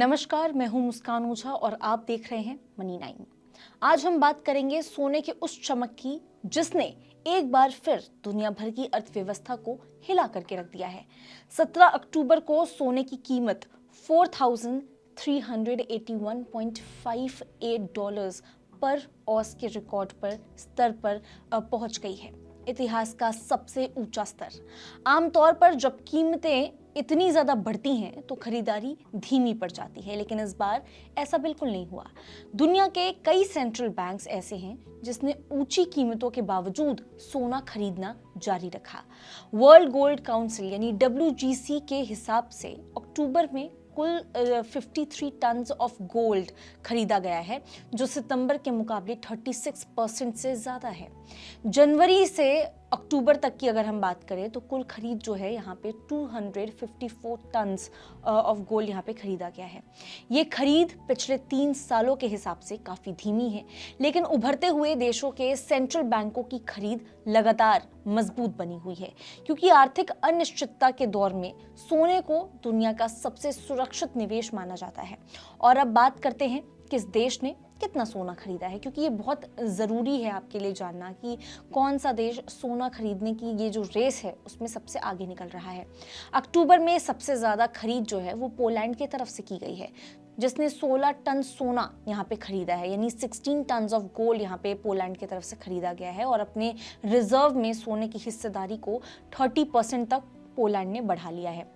नमस्कार, मैं हूं मुस्कान ओझा और आप देख रहे हैं मनी 9। आज हम बात करेंगे सोने के उस चमक की जिसने एक बार फिर दुनिया भर की अर्थव्यवस्था को हिला करके रख दिया है। 17 अक्टूबर को सोने की कीमत $4,381.58 पर औंस के रिकॉर्ड पर स्तर पर पहुंच गई है। इतिहास का सबसे ऊंचा स्तर। आमतौर पर जब कीमतें इतनी ज्यादा बढ़ती हैं तो खरीदारी धीमी पड़ जाती है, लेकिन इस बार ऐसा बिल्कुल नहीं हुआ। दुनिया के कई सेंट्रल बैंक्स ऐसे हैं जिसने ऊंची कीमतों के बावजूद सोना खरीदना जारी रखा। वर्ल्ड गोल्ड काउंसिल यानी WGC के हिसाब से अक्टूबर में कुल 53 टन ऑफ गोल्ड खरीदा गया है, जो सितंबर के मुकाबले 36% से ज़्यादा है। जनवरी से अक्टूबर तक की अगर हम बात करें तो कुल खरीद जो है यहाँ पे 254 टन ऑफ गोल्ड यहाँ पे खरीदा गया है। ये खरीद पिछले 3 सालों के हिसाब से काफ़ी धीमी है, लेकिन उभरते हुए देशों के सेंट्रल बैंकों की खरीद लगातार मजबूत बनी हुई है, क्योंकि आर्थिक अनिश्चितता के दौर में सोने को दुनिया का सबसे सुरक्षित निवेश माना जाता है। और अब बात करते हैं किस देश ने कितना सोना खरीदा है, क्योंकि ये बहुत ज़रूरी है आपके लिए जानना कि कौन सा देश सोना खरीदने की ये जो रेस है उसमें सबसे आगे निकल रहा है। अक्टूबर में सबसे ज़्यादा खरीद जो है वो पोलैंड की तरफ से की गई है, जिसने 16 टन सोना यहाँ पे खरीदा है, यानी 16 टन ऑफ गोल्ड यहाँ पे पोलैंड की तरफ से खरीदा गया है। और अपने रिजर्व में सोने की हिस्सेदारी को 30% तक पोलैंड ने बढ़ा लिया है।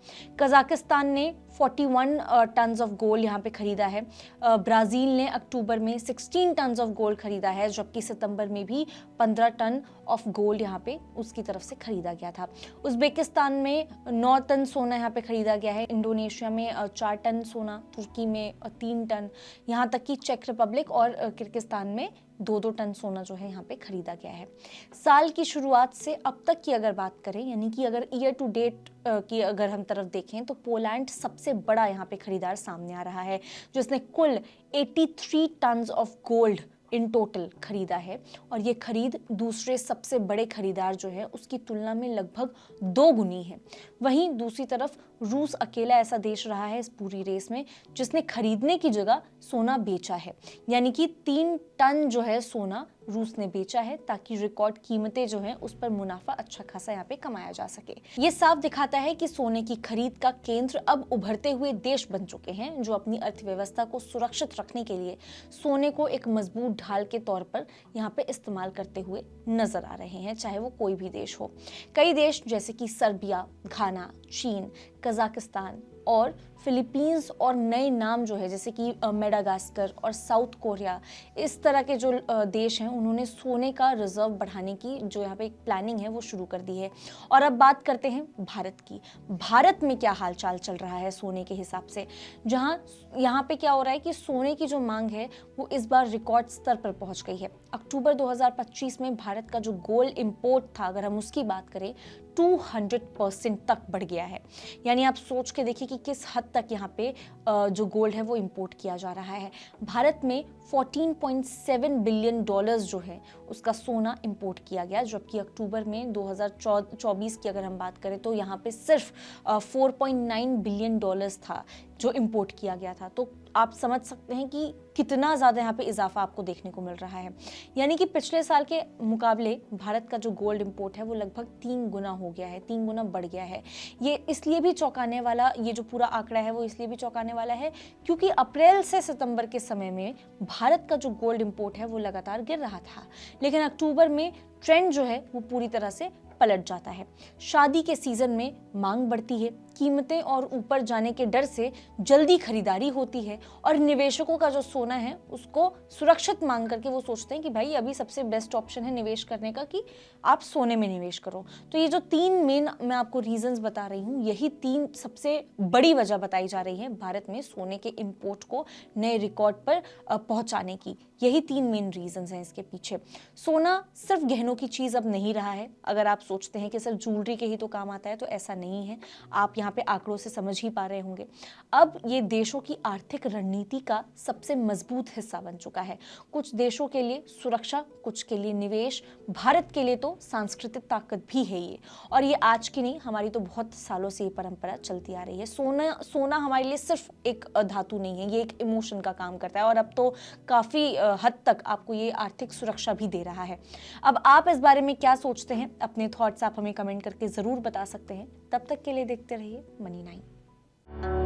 कजाकिस्तान ने 41 टन ऑफ गोल्ड यहाँ पे खरीदा है। ब्राज़ील ने अक्टूबर में 16 टन ऑफ गोल्ड खरीदा है, जबकि सितंबर में भी 15 टन ऑफ गोल्ड यहाँ पे उसकी तरफ से खरीदा गया था। उज़्बेकिस्तान में 9 टन सोना यहाँ पे खरीदा गया है। इंडोनेशिया में 4 टन सोना, तुर्की में 3 टन, यहाँ तक कि चेक रिपब्लिक और किर्गिस्तान में 2-2 टन सोना जो है यहाँ पे खरीदा गया है। साल की शुरुआत से अब तक की अगर बात करें, यानी कि अगर ईयर टू डेट की अगर हम तरफ देखें तो पोलैंड सबसे बड़ा यहाँ पे खरीदार सामने आ रहा है, जिसने कुल 83 tonne of gold in total खरीदा है। और ये खरीद दूसरे सबसे बड़े खरीदार जो है उसकी तुलना में लगभग 2 गुनी है। वहीं दूसरी तरफ रूस अकेला ऐसा देश रहा है इस पूरी रेस में जिसने खरीदने की जगह सोना बेचा है, यानी कि 3 टन जो है सोना रूस ने बेचा है, ताकि रिकॉर्ड कीमतें जो हैं उस पर मुनाफा अच्छा खासा यहाँ पे कमाया जा सके। ये साफ दिखाता है कि सोने की खरीद का केंद्र अब उभरते हुए देश बन चुके हैं, जो अपनी अर्थव्यवस्था को सुरक्षित रखने के लिए सोने को एक मजबूत ढाल के तौर पर यहाँ पे इस्तेमाल करते हुए नजर आ रहे हैं, चाहे वो कोई भी देश हो। कई देश जैसे कि सर्बिया, घाना, चीन, कजाकिस्तान और फिलीपींस और नए नाम जो है जैसे कि मेडागास्कर और साउथ कोरिया, इस तरह के जो देश हैं उन्होंने सोने का रिजर्व बढ़ाने की जो यहाँ पे एक प्लानिंग है वो शुरू कर दी है। और अब बात करते हैं भारत की। भारत में क्या हालचाल चल रहा है सोने के हिसाब से, जहाँ यहाँ पे क्या हो रहा है कि सोने की जो मांग है वो इस बार रिकॉर्ड स्तर पर पहुँच गई है। अक्टूबर 2025 में भारत का जो गोल्ड इम्पोर्ट था, अगर हम उसकी बात करें, 200% तक बढ़ गया है। यानी आप सोच के देखिए कि किस हद तक यहाँ पे जो गोल्ड है वो इंपोर्ट किया जा रहा है। भारत में 14.7 बिलियन डॉलर्स जो है उसका सोना इंपोर्ट किया गया, जबकि अक्टूबर में 2024 की अगर हम बात करें तो यहाँ पे सिर्फ 4.9 बिलियन डॉलर्स था जो इंपोर्ट किया गया था। तो आप समझ सकते हैं कि कितना ज़्यादा यहाँ पे इजाफा आपको देखने को मिल रहा है। यानी कि पिछले साल के मुकाबले भारत का जो गोल्ड इंपोर्ट है वो लगभग 3 गुना हो गया है, 3 गुना बढ़ गया है। ये इसलिए भी चौंकाने वाला, ये जो पूरा आंकड़ा है वो इसलिए भी चौंकाने वाला है क्योंकि अप्रैल से सितंबर के समय में भारत का जो गोल्ड इंपोर्ट है वो लगातार गिर रहा था, लेकिन अक्टूबर में ट्रेंड जो है वो पूरी तरह से पलट जाता है। शादी के सीजन में मांग बढ़ती है, कीमतें और ऊपर जाने के डर से जल्दी खरीदारी होती है, और निवेशकों का जो सोना है उसको सुरक्षित मांग करके वो सोचते हैं कि भाई अभी सबसे बेस्ट ऑप्शन है निवेश करने का कि आप सोने में निवेश करो। तो ये जो 3 मेन मैं आपको रीजंस बता रही हूँ, यही 3 सबसे बड़ी वजह बताई जा रही है भारत में सोने के इंपोर्ट को नए रिकॉर्ड पर पहुंचाने की। यही 3 मेन रीजंस हैं इसके पीछे। सोना सिर्फ गहनों की चीज अब नहीं रहा है। अगर आप सोचते हैं कि सिर्फ ज्वेलरी के ही तो काम आता है, तो ऐसा नहीं है। आप यहाँ पे आंकड़ों से समझ ही पा रहे होंगे। अब ये देशों की आर्थिक रणनीति का सबसे मजबूत हिस्सा बन चुका है। कुछ देशों के लिए सुरक्षा, कुछ के लिए निवेश, भारत के लिए तो सांस्कृतिक ताकत भी है ये। और ये आज की नहीं, हमारी तो बहुत सालों से ये परंपरा चलती आ रही है। सोना हमारे लिए सिर्फ एक धातु नहीं है, ये एक इमोशन का काम करता है और अब तो काफ़ी हद तक आपको ये आर्थिक सुरक्षा भी दे रहा है। अब आप इस बारे में क्या सोचते हैं? अपने थॉट्स आप हमें कमेंट करके ज़रूर बता सकते हैं। तब तक के लिए देखते रहिए मनी 9।